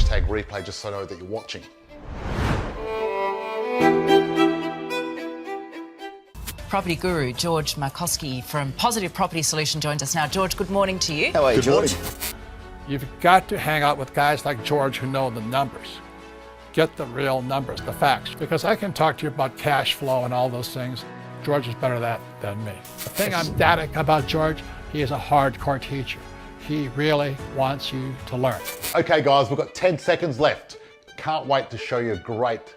hashtag replay just so I know that you're watching. Property guru George Markowski from Positive Property Solution joins us now. George, good morning to you. How are you, George? You've got to hang out with guys like George who know the numbers. Get the real numbers, the facts. Because I can talk to you about cash flow and all those things. George is better at that than me. The thing I'm ecstatic about George, he is a hardcore teacher. He really wants you to learn. Okay guys, we've got 10 seconds left. Can't wait to show you a great,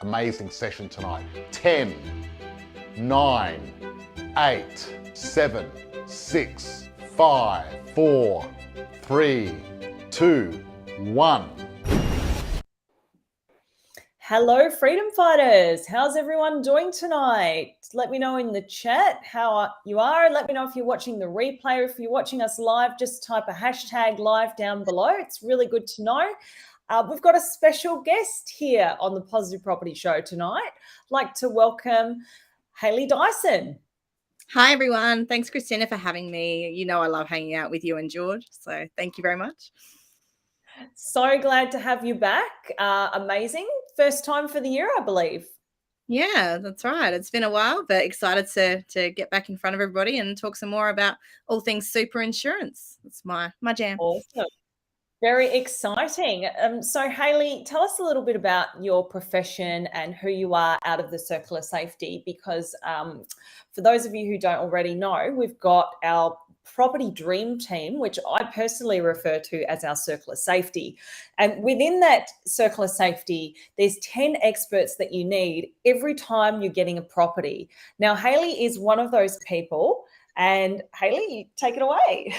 amazing session tonight. 10, 9, 8, 7, 6, 5, 4, 3, 2, 1. Hello, freedom fighters. How's everyone doing tonight? Let me know in the chat how you are. Let me know if you're watching the replay or if you're watching us live. Just type a hashtag live down below. It's really good to know. We've got a special guest here on the Positive Property Show tonight. I'd like to welcome Haley Dyson. Hi, everyone. Thanks, Christina, for having me. You know I love hanging out with you and George, so thank you very much. So glad to have you back. Amazing. First time for the year, I believe. Yeah, that's right. It's been a while, but excited to get back in front of everybody and talk some more about all things super insurance. It's my jam. Awesome. Very exciting. So, Haley, tell us a little bit about your profession and who you are out of the Circle of Safety, because for those of you who don't already know, we've got our Property Dream Team, which I personally refer to as our Circle of Safety. And within that Circle of Safety, there's 10 experts that you need every time you're getting a property. Now, Haley is one of those people. And Haley, you take it away.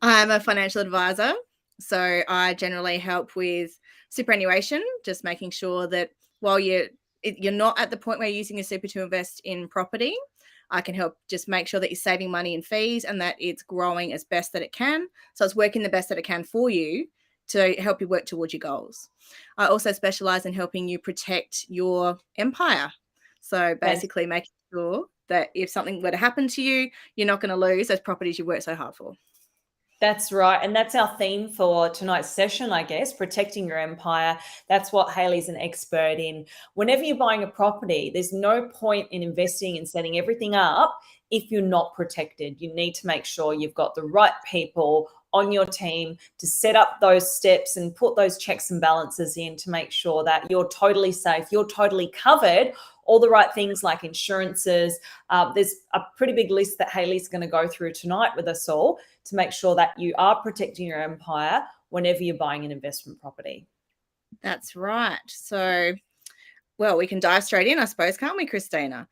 I'm a financial advisor. So I generally help with superannuation, just making sure that while you're not at the point where you're using your super to invest in property, I can help just make sure that you're saving money in fees and that it's growing as best that it can. So it's working the best that it can for you to help you work towards your goals. I also specialize in helping you protect your empire. So basically making sure that if something were to happen to you, you're not going to lose those properties you worked so hard for. That's right. And that's our theme for tonight's session, I guess, protecting your empire. That's what Haley's an expert in. Whenever you're buying a property, there's no point in investing and setting everything up if you're not protected. You need to make sure you've got the right people on your team to set up those steps and put those checks and balances in to make sure that you're totally safe, you're totally covered, all the right things like insurances. There's a pretty big list that Haley's going to go through tonight with us all to make sure that you are protecting your empire whenever you're buying an investment property. That's right. So, well, we can dive straight in, I suppose, can't we, Christina?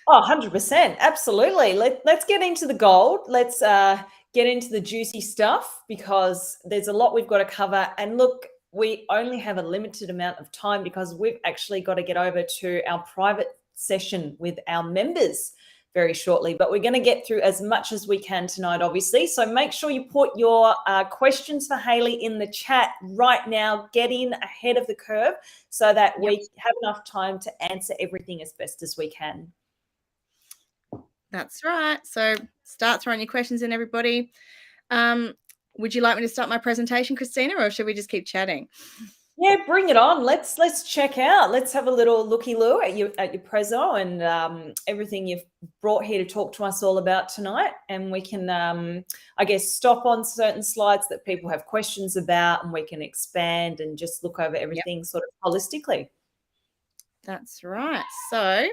Oh, 100%. Absolutely. Let's get into the gold. Let's get into the juicy stuff because there's a lot we've got to cover. And look, we only have a limited amount of time because we've actually got to get over to our private session with our members very shortly. But we're going to get through as much as we can tonight, obviously. So make sure you put your questions for Haley in the chat right now. Get in ahead of the curve so that we have enough time to answer everything as best as we can. That's right. So start throwing your questions in, everybody. Would you like me to start my presentation, Christina, or should we just keep chatting? Yeah, bring it on. Let's check out. Let's have a little looky-loo at your prezzo and everything you've brought here to talk to us all about tonight. And we can, I guess, stop on certain slides that people have questions about, and we can expand and just look over everything sort of holistically. That's right. So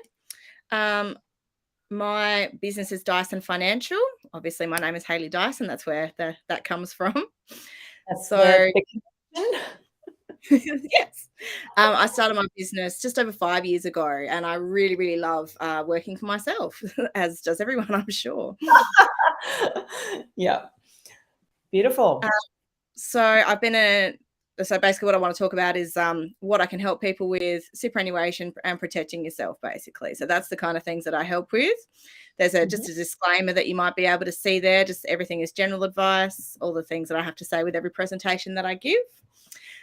my business is Dyson Financial. Obviously, my name is Haley Dyson. That's where that comes from. That's so yes. I started my business just over 5 years ago, and I really, really love working for myself, as does everyone, I'm sure. Yeah. Beautiful. So basically what I want to talk about is what I can help people with superannuation and protecting yourself, basically. So that's the kind of things that I help with. There's just a disclaimer that you might be able to see there. Just everything is general advice, all the things that I have to say with every presentation that I give.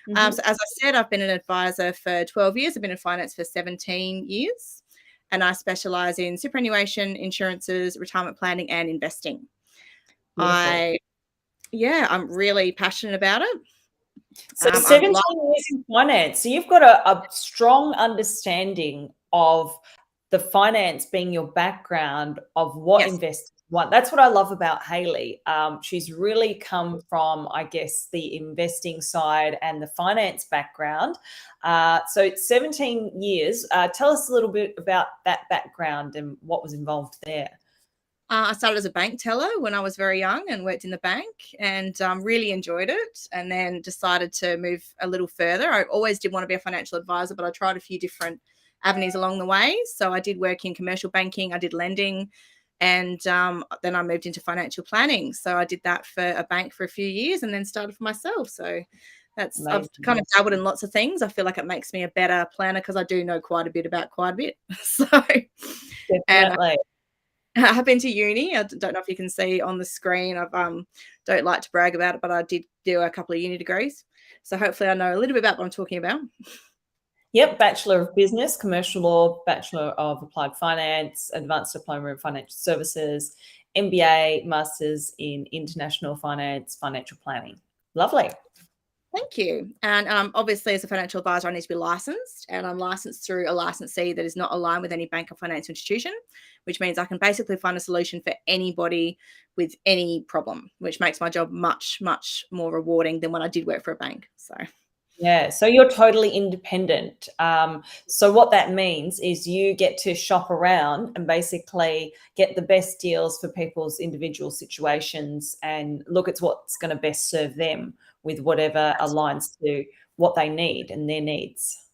So as I said, I've been an advisor for 12 years. I've been in finance for 17 years, and I specialize in superannuation, insurances, retirement planning, and investing. I'm really passionate about it. So I'm 17 years in finance. So you've got a strong understanding of the finance being your background of what Yes. investors want. That's what I love about Haley. She's really come from, I guess, the investing side and the finance background. So it's 17 years. Tell us a little bit about that background and what was involved there. I started as a bank teller when I was very young and worked in the bank, and really enjoyed it, and then decided to move a little further. I always did want to be a financial advisor, but I tried a few different avenues along the way. So I did work in commercial banking, I did lending, and then I moved into financial planning. So I did that for a bank for a few years and then started for myself. So I've Amazing. kind of dabbled in lots of things. I feel like it makes me a better planner because I do know quite a bit about quite a bit. So, and Definitely. I've been to uni. I don't know if you can see on the screen. I've don't like to brag about it, but I did do a couple of uni degrees. So hopefully I know a little bit about what I'm talking about. Yep, Bachelor of Business, Commercial Law, Bachelor of Applied Finance, Advanced Diploma in Financial Services, MBA, Masters in International Finance, Financial Planning. Lovely. Thank you. And obviously, as a financial advisor, I need to be licensed, and I'm licensed through a licensee that is not aligned with any bank or financial institution, which means I can basically find a solution for anybody with any problem, which makes my job much, much more rewarding than when I did work for a bank. So. Yeah, so you're totally independent. So what that means is you get to shop around and basically get the best deals for people's individual situations and look at what's going to best serve them with whatever aligns to what they need and their needs.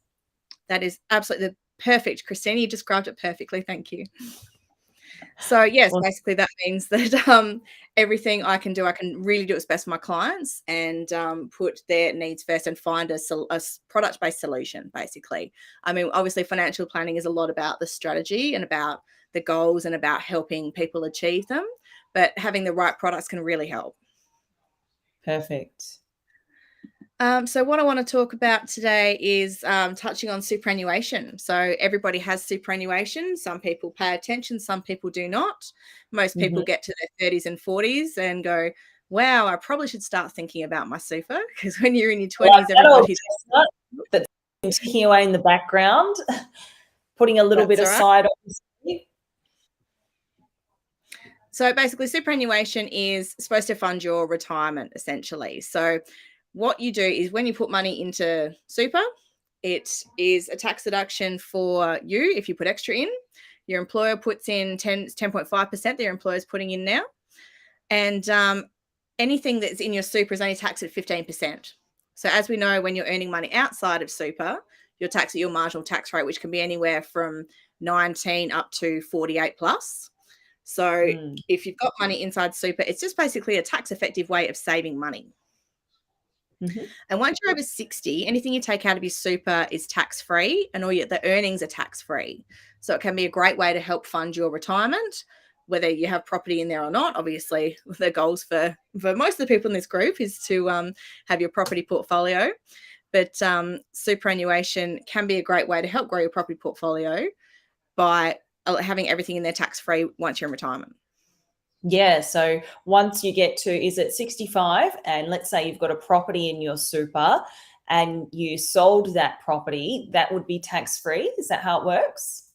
That is absolutely perfect, Christina. You described it perfectly. Thank you. So yes, basically that means that everything I can do, I can really do what's best for my clients and put their needs first and find a product-based solution, basically. I mean, obviously financial planning is a lot about the strategy and about the goals and about helping people achieve them, but having the right products can really help. Perfect. So what I want to talk about today is touching on superannuation. So everybody has superannuation. Some people pay attention, some people do not. Most people get to their 30s and 40s and go, wow, I probably should start thinking about my super, because when you're in your 20s, everybody's that's ticking away in the background, putting a little bit aside. Obviously. So basically superannuation is supposed to fund your retirement, essentially. So what you do is when you put money into super, it is a tax deduction for you if you put extra in. Your employer puts in 10.5% that your employer is putting in now. And anything that's in your super is only taxed at 15%. So as we know, when you're earning money outside of super, you're taxed at your marginal tax rate, which can be anywhere from 19 up to 48 plus. So if you've got money inside super, it's just basically a tax effective way of saving money. And once you're over 60, anything you take out of your super is tax-free, and all the earnings are tax-free. So it can be a great way to help fund your retirement, whether you have property in there or not. Obviously, the goals for most of the people in this group is to have your property portfolio. But superannuation can be a great way to help grow your property portfolio by having everything in there tax-free once you're in retirement. Yeah, so once you get to, is it 65, and let's say you've got a property in your super and you sold that property, that would be tax-free. Is that how it works?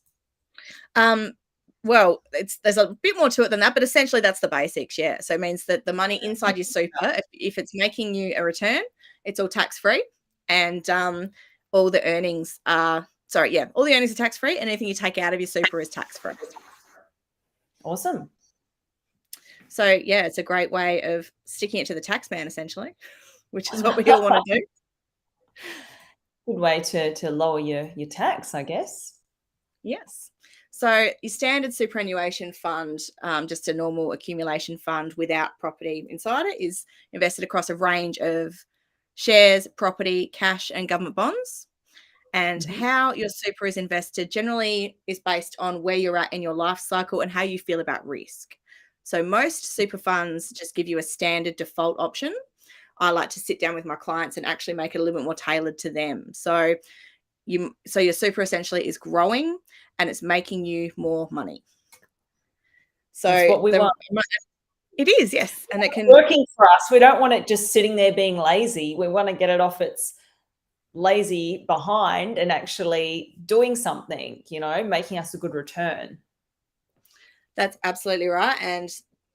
Well, there's a bit more to it than that, but essentially that's the basics, yeah. So it means that the money inside your super, if it's making you a return, it's all tax-free, and all the earnings are, all the earnings are tax-free, and anything you take out of your super is tax-free. Awesome. So, yeah, it's a great way of sticking it to the tax man, essentially, which is what we all want to do. Good way to lower your tax, I guess. Yes. So your standard superannuation fund, just a normal accumulation fund without property inside it, is invested across a range of shares, property, cash, and government bonds. And how your super is invested generally is based on where you're at in your life cycle and how you feel about risk. So most super funds just give you a standard default option. I like to sit down with my clients and actually make it a little bit more tailored to them. So your super essentially is growing and it's making you more money. So that's what we want. It is, yes. And it can Working for us. We don't want it just sitting there being lazy. We want to get it off its lazy behind and actually doing something, making us a good return. That's absolutely right. And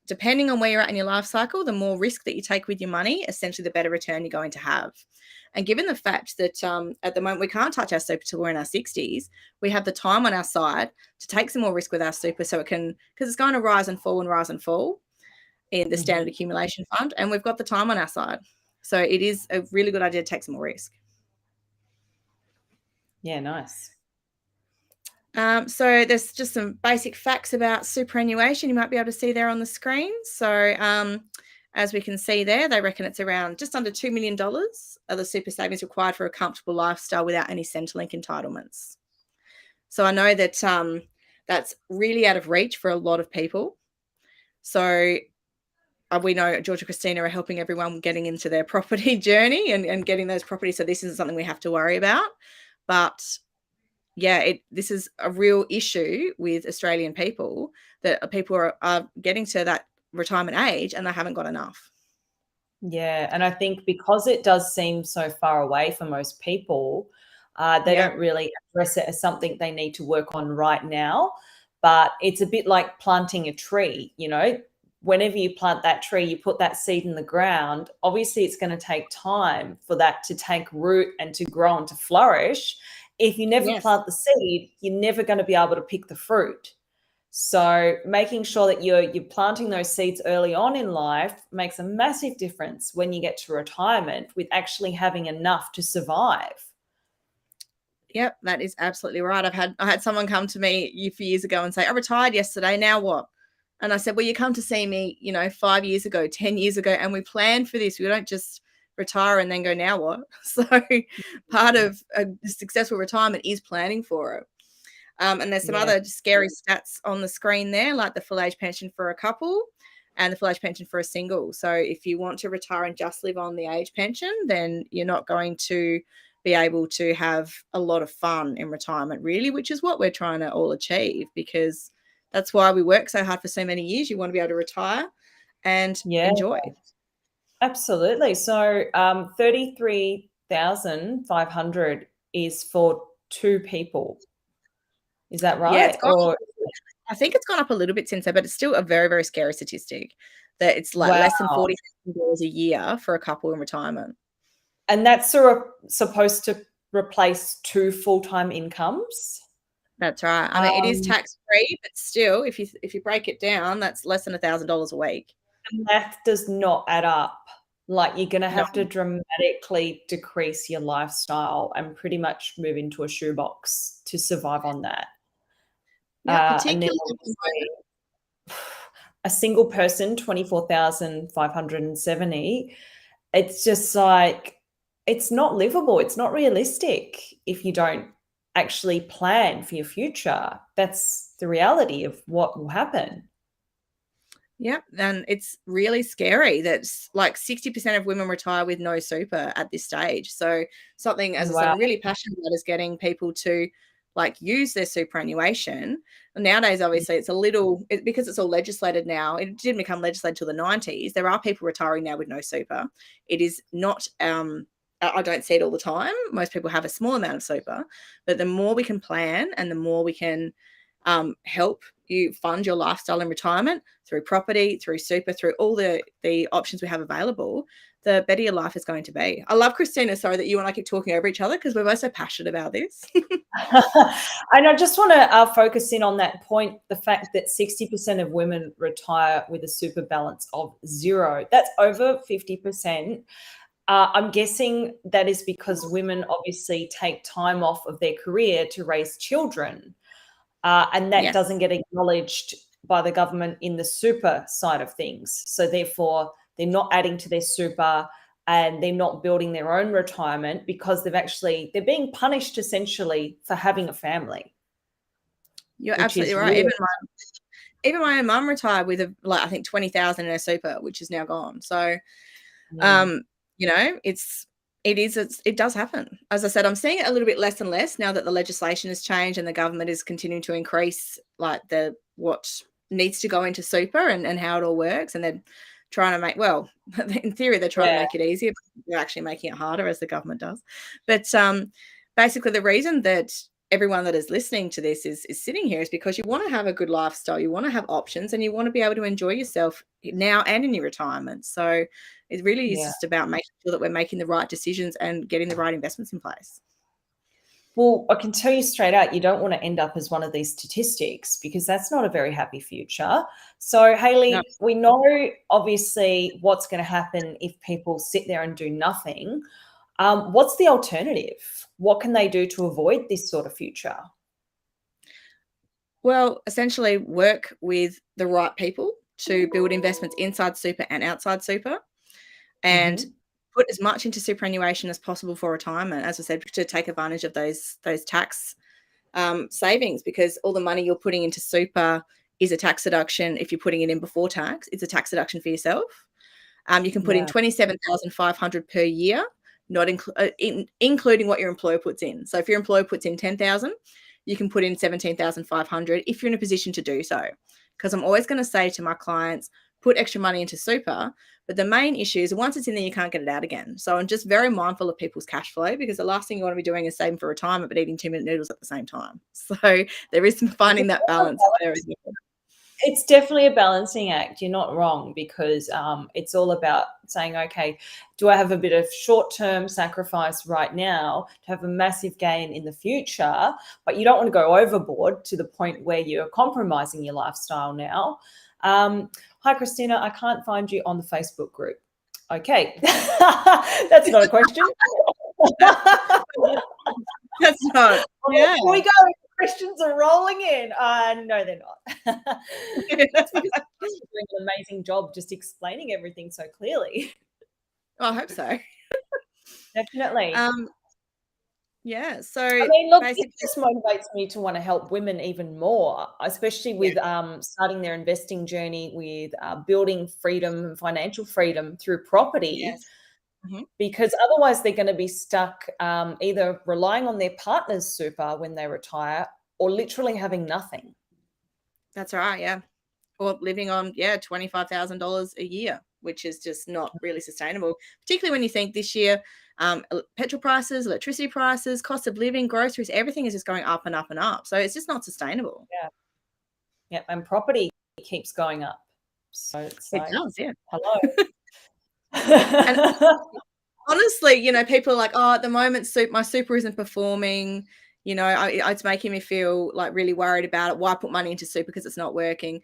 depending on where you're at in your life cycle, the more risk that you take with your money, essentially the better return you're going to have. And given the fact that at the moment we can't touch our super till we're in our 60s, we have the time on our side to take some more risk with our super, so it can, because it's going to rise and fall in the standard accumulation fund, and we've got the time on our side. So it is a really good idea to take some more risk. Yeah, nice. So there's just some basic facts about superannuation you might be able to see there on the screen. So as we can see there, they reckon it's around just under $2 million of the super savings required for a comfortable lifestyle without any Centrelink entitlements. So I know that that's really out of reach for a lot of people. So we know George and Christina are helping everyone getting into their property journey and getting those properties. So this isn't something we have to worry about. But yeah, this is a real issue with Australian people, that people are getting to that retirement age and they haven't got enough. Yeah, and I think because it does seem so far away for most people, they don't really address it as something they need to work on right now. But it's a bit like planting a tree, whenever you plant that tree, you put that seed in the ground. Obviously, it's going to take time for that to take root and to grow and to flourish. If you never plant the seed, you're never going to be able to pick the fruit. So making sure that you're planting those seeds early on in life makes a massive difference when you get to retirement, with actually having enough to survive. Yep, that is absolutely right. I had someone come to me a few years ago and say, I retired yesterday, now what? And I said, well, you come to see me, 5 years ago, 10 years ago, and we planned for this. We don't just retire and then go, now what? So part of a successful retirement is planning for it. And there's some other scary stats on the screen there, like the full age pension for a couple and the full age pension for a single. So if you want to retire and just live on the age pension, then you're not going to be able to have a lot of fun in retirement, really, which is what we're trying to all achieve, because that's why we work so hard for so many years. You want to be able to retire and enjoy. Absolutely. So 33,500 is for 2 people. Is that right? Yeah, I think it's gone up a little bit since then, but it's still a very, very scary statistic that it's like less than $40,000 a year for a couple in retirement. And that's supposed to replace 2 full-time incomes? That's right. I mean, it is tax-free, but still, if you break it down, that's less than $1,000 a week. The math does not add up. Like, you're going to have to dramatically decrease your lifestyle and pretty much move into a shoebox to survive on that. Yeah, and then a single person, 24,570. It's just like, it's not livable. It's not realistic if you don't actually plan for your future. That's the reality of what will happen. Yeah, and it's really scary that like 60% of women retire with no super at this stage. So something, as I said, I'm really passionate about is getting people to like use their superannuation. And nowadays, obviously, it's because it's all legislated now. It didn't become legislated till the 90s. There are people retiring now with no super. It is not, I don't see it all the time. Most people have a small amount of super, but the more we can plan and the more we can help you fund your lifestyle in retirement through property, through super, through all the options we have available, the better your life is going to be. I love, Christina, sorry that you and I keep talking over each other because we're both so passionate about this. And I just want to focus in on that point, the fact that 60% of women retire with a super balance of 0. That's over 50%. I'm guessing that is because women obviously take time off of their career to raise children. And that doesn't get acknowledged by the government in the super side of things. So therefore, they're not adding to their super and they're not building their own retirement because they're being punished essentially for having a family. You're absolutely right. Even my own mum retired with I think 20,000 in her super, which is now gone. So, it does happen. As I said, I'm seeing it a little bit less and less now that the legislation has changed and the government is continuing to increase what needs to go into super and how it all works. And they're trying to make, well, in theory, they're trying to make it easier, but they're actually making it harder, as the government does. But basically, the reason that everyone that is listening to this is sitting here is because you want to have a good lifestyle, you want to have options, and you want to be able to enjoy yourself now and in your retirement. So it really is just about making sure that we're making the right decisions and getting the right investments in place. Well, I can tell you straight out, you don't want to end up as one of these statistics, because that's not a very happy future. So, Haley, we know obviously what's going to happen if people sit there and do nothing. What's the alternative? What can they do to avoid this sort of future? Well, essentially work with the right people to build investments inside super and outside super, and put as much into superannuation as possible for retirement, as I said, to take advantage of those tax savings, because all the money you're putting into super is a tax deduction. If you're putting it in before tax, it's a tax deduction for yourself. You can put in $27,500 per year, not including what your employer puts in. So if your employer puts in $10,000, you can put in $17,500 if you're in a position to do so. Because I'm always going to say to my clients, put extra money into super, but the main issue is once it's in there, you can't get it out again. So I'm just very mindful of people's cash flow, because the last thing you want to be doing is saving for retirement but eating 2-minute noodles at the same time. So there is finding that balance there as well. It's definitely a balancing act. You're not wrong, because it's all about saying, okay, do I have a bit of short-term sacrifice right now to have a massive gain in the future? But you don't want to go overboard to the point where you're compromising your lifestyle now. Hi, Christina, I can't find you on the Facebook group. Okay, that's not a question. That's not. Yeah. Here we go. Questions are rolling in. No, they're not. That's because I'm doing an amazing job just explaining everything so clearly. I hope so. Definitely. Yeah. So I mean, look, it just motivates me to want to help women even more, especially with starting their investing journey, with building freedom and financial freedom through property. Yes. Because otherwise they're going to be stuck either relying on their partner's super when they retire, or literally having nothing. That's right, yeah. Or living on, $25,000 a year, which is just not really sustainable, particularly when you think this year, petrol prices, electricity prices, cost of living, groceries, everything is just going up and up and up. So it's just not sustainable. Yeah, and property keeps going up. So it's it does, yeah. Hello. And honestly, people are like, oh, at the moment my super isn't performing, it's making me feel like really worried about it. Why put money into super because it's not working?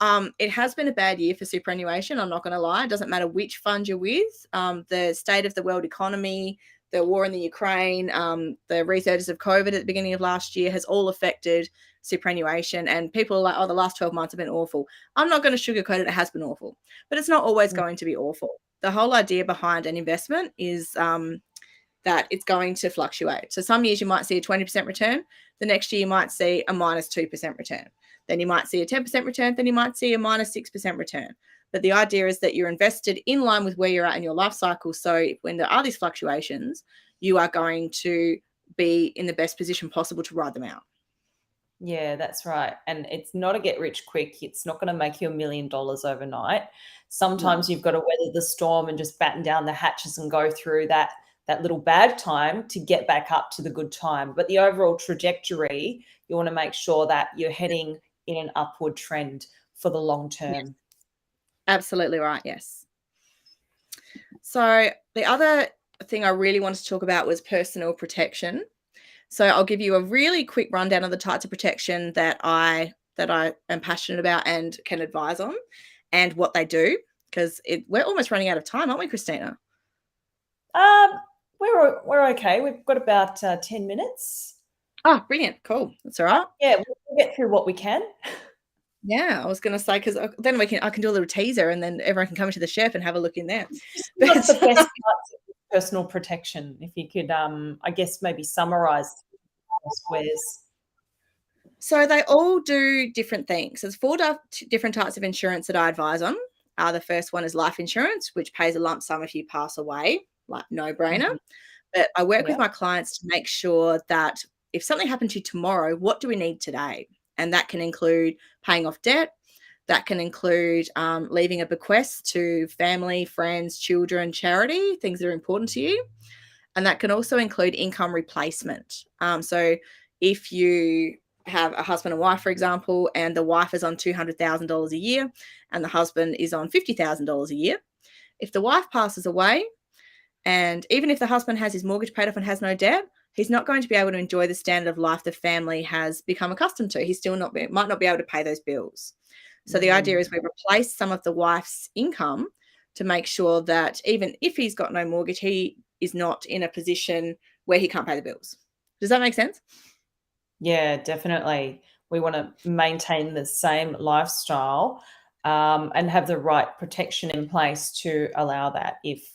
It has been a bad year for superannuation, I'm not going to lie. It doesn't matter which fund you're with. The state of the world economy, the war in the Ukraine, the resurgence of COVID at the beginning of last year has all affected superannuation, and people are like, oh, the last 12 months have been awful. I'm not going to sugarcoat it. It has been awful, but it's not always going to be awful. The whole idea behind an investment is that it's going to fluctuate. So some years you might see a 20% return. The next year you might see a minus 2% return. Then you might see a 10% return. Then you might see a minus 6% return. But the idea is that you're invested in line with where you're at in your life cycle. So when there are these fluctuations, you are going to be in the best position possible to ride them out. Yeah, that's right. And it's not a get rich quick. It's not going to make you $1 million overnight. Sometimes you've got to weather the storm and just batten down the hatches and go through that little bad time to get back up to the good time. But the overall trajectory, you want to make sure that you're heading in an upward trend for the long term. Yes. Absolutely right, yes. So the other thing I really wanted to talk about was personal protection. So I'll give you a really quick rundown of the types of protection that I am passionate about and can advise on, and what they do, because we're almost running out of time, aren't we, Christina? We're okay. We've got about 10 minutes. Oh, brilliant. Cool. That's all right. Yeah, we'll get through what we can. Yeah, I was going to say, because then I can do a little teaser, and then everyone can come into the chef and have a look in there. What's the best parts of personal protection? If you could, I guess, maybe summarize squares. So they all do different things. There's 4 different types of insurance that I advise on. The first one is life insurance, which pays a lump sum if you pass away, like no brainer. But I work with my clients to make sure that if something happened to you tomorrow, what do we need today? And that can include paying off debt, That can include leaving a bequest to family, friends, children, charity, things that are important to you. And that can also include income replacement. So if you have a husband and wife, for example, and the wife is on $200,000 a year and the husband is on $50,000 a year, if the wife passes away, and even if the husband has his mortgage paid off and has no debt, he's not going to be able to enjoy the standard of life the family has become accustomed to. He still might not be able to pay those bills. So the idea is we replace some of the wife's income to make sure that even if he's got no mortgage, he is not in a position where he can't pay the bills. Does that make sense? Yeah, definitely. We want to maintain the same lifestyle and have the right protection in place to allow that if,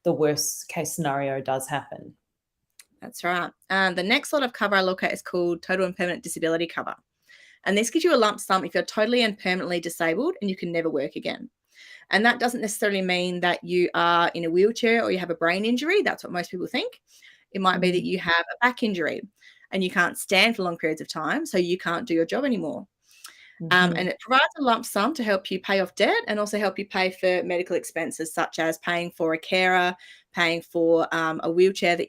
the worst case scenario does happen. That's right. The next lot of cover I look at is called total and permanent disability cover. And this gives you a lump sum if you're totally and permanently disabled and you can never work again. And that doesn't necessarily mean that you are in a wheelchair or you have a brain injury. That's what most people think. It might be that you have a back injury and you can't stand for long periods of time, so you can't do your job anymore. And it provides a lump sum to help you pay off debt and also help you pay for medical expenses, such as paying for a carer, paying for a wheelchair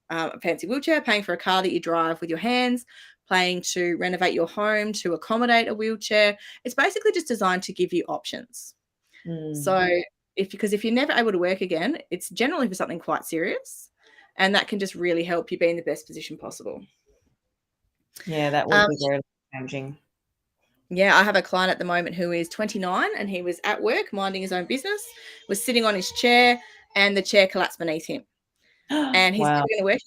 a fancy wheelchair, paying for a car that you drive with your hands, paying to renovate your home to accommodate a wheelchair. It's basically just designed to give you options. So if you're never able to work again, it's generally for something quite serious, and that can just really help you be in the best position possible. Yeah, that would be very challenging. Yeah, I have a client at the moment who is 29 and he was at work minding his own business, was sitting on his chair and the chair collapsed beneath him. And he's Wow. never going to work.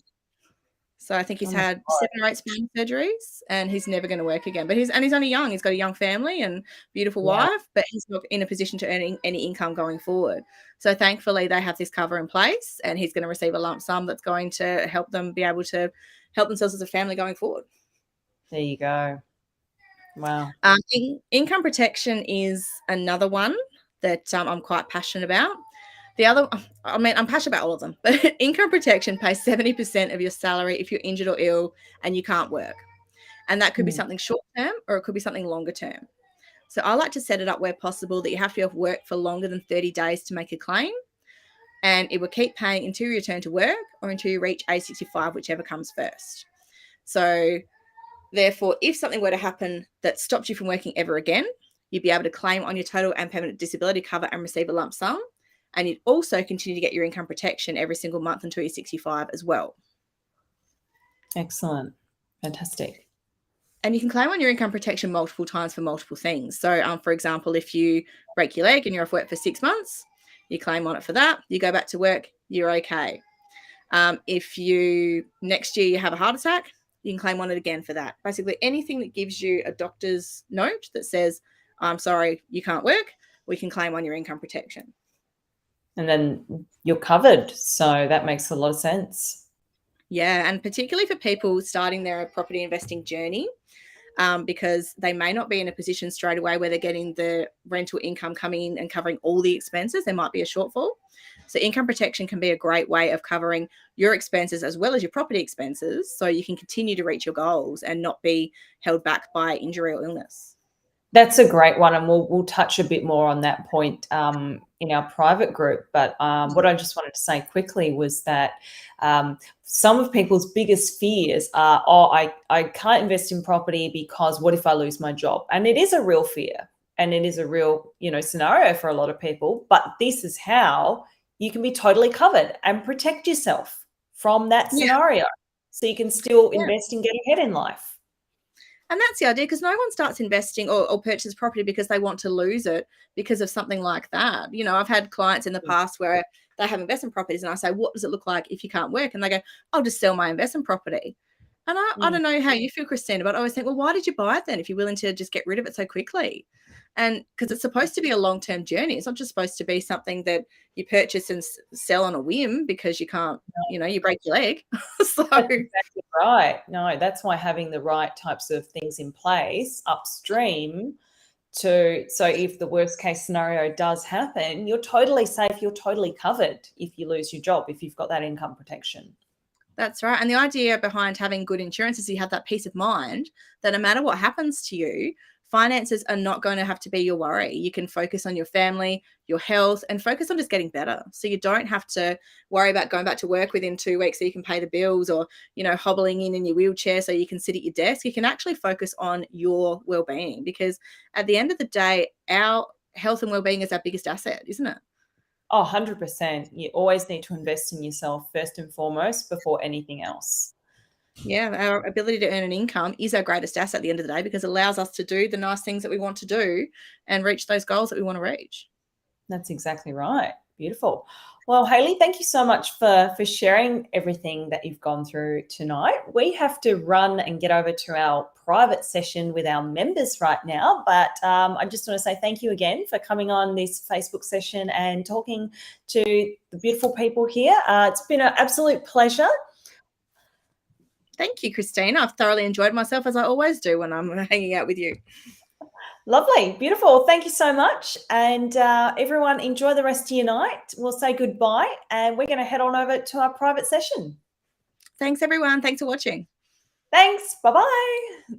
So I think he's had 7 or 8 spine surgeries and he's never going to work again. But he's only young. He's got a young family and beautiful wife, but he's not in a position to earn any income going forward. So thankfully they have this cover in place and he's going to receive a lump sum that's going to help them be able to help themselves as a family going forward. There you go. Wow. Income protection is another one that I'm quite passionate about. I'm passionate about all of them, but income protection pays 70% of your salary if you're injured or ill and you can't work. And that could be something short term or it could be something longer term. So I like to set it up where possible that you have to be off work for longer than 30 days to make a claim. And it will keep paying until you return to work or until you reach age 65, whichever comes first. So therefore, if something were to happen that stops you from working ever again, you'd be able to claim on your total and permanent disability cover and receive a lump sum. And you'd also continue to get your income protection every single month until you're 65 as well. Excellent. Fantastic. And you can claim on your income protection multiple times for multiple things. So, for example, if you break your leg and you're off work for 6 months, you claim on it for that. You go back to work, you're okay. If next year you have a heart attack, you can claim on it again for that. Basically, anything that gives you a doctor's note that says, I'm sorry, you can't work, we can claim on your income protection. And then you're covered. So that makes a lot of sense. Yeah, and particularly for people starting their property investing journey, because they may not be in a position straight away where they're getting the rental income coming in and covering all the expenses. There might be a shortfall. So income protection can be a great way of covering your expenses as well as your property expenses, so you can continue to reach your goals and not be held back by injury or illness. That's a great one, and we'll touch a bit more on that point in our private group. But what I just wanted to say quickly was that some of people's biggest fears are, I can't invest in property because what if I lose my job? And it is a real fear, and it is a real scenario for a lot of people. But this is how you can be totally covered and protect yourself from that scenario, so you can still invest and get ahead in life. And that's the idea, because no one starts investing or purchases property because they want to lose it because of something like that. I've had clients in the past where they have investment properties and I say, what does it look like if you can't work? And they go, I'll just sell my investment property. And I don't know how you feel, Christina, but I always think, well, why did you buy it then if you're willing to just get rid of it so quickly? And because it's supposed to be a long-term journey. It's not just supposed to be something that you purchase and sell on a whim because you can't, you break your leg. So that's exactly right. No, that's why having the right types of things in place upstream so if the worst case scenario does happen, you're totally safe, you're totally covered if you lose your job, if you've got that income protection. That's right. And the idea behind having good insurance is you have that peace of mind that no matter what happens to you, finances are not going to have to be your worry. You can focus on your family, your health, and focus on just getting better. So you don't have to worry about going back to work within 2 weeks so you can pay the bills, or, hobbling in your wheelchair so you can sit at your desk. You can actually focus on your well-being, because at the end of the day, our health and well-being is our biggest asset, isn't it? Oh, 100%. You always need to invest in yourself first and foremost before anything else. Yeah, our ability to earn an income is our greatest asset at the end of the day, because it allows us to do the nice things that we want to do and reach those goals that we want to reach. That's exactly right. Beautiful. Well, Haley, thank you so much for sharing everything that you've gone through tonight. We have to run and get over to our private session with our members right now, but I just want to say thank you again for coming on this Facebook session and talking to the beautiful people here. It's been an absolute pleasure. Thank you, Christina. I've thoroughly enjoyed myself, as I always do when I'm hanging out with you. Lovely. Beautiful. Thank you so much. And everyone, enjoy the rest of your night. We'll say goodbye, and we're going to head on over to our private session. Thanks, everyone. Thanks for watching. Thanks. Bye-bye.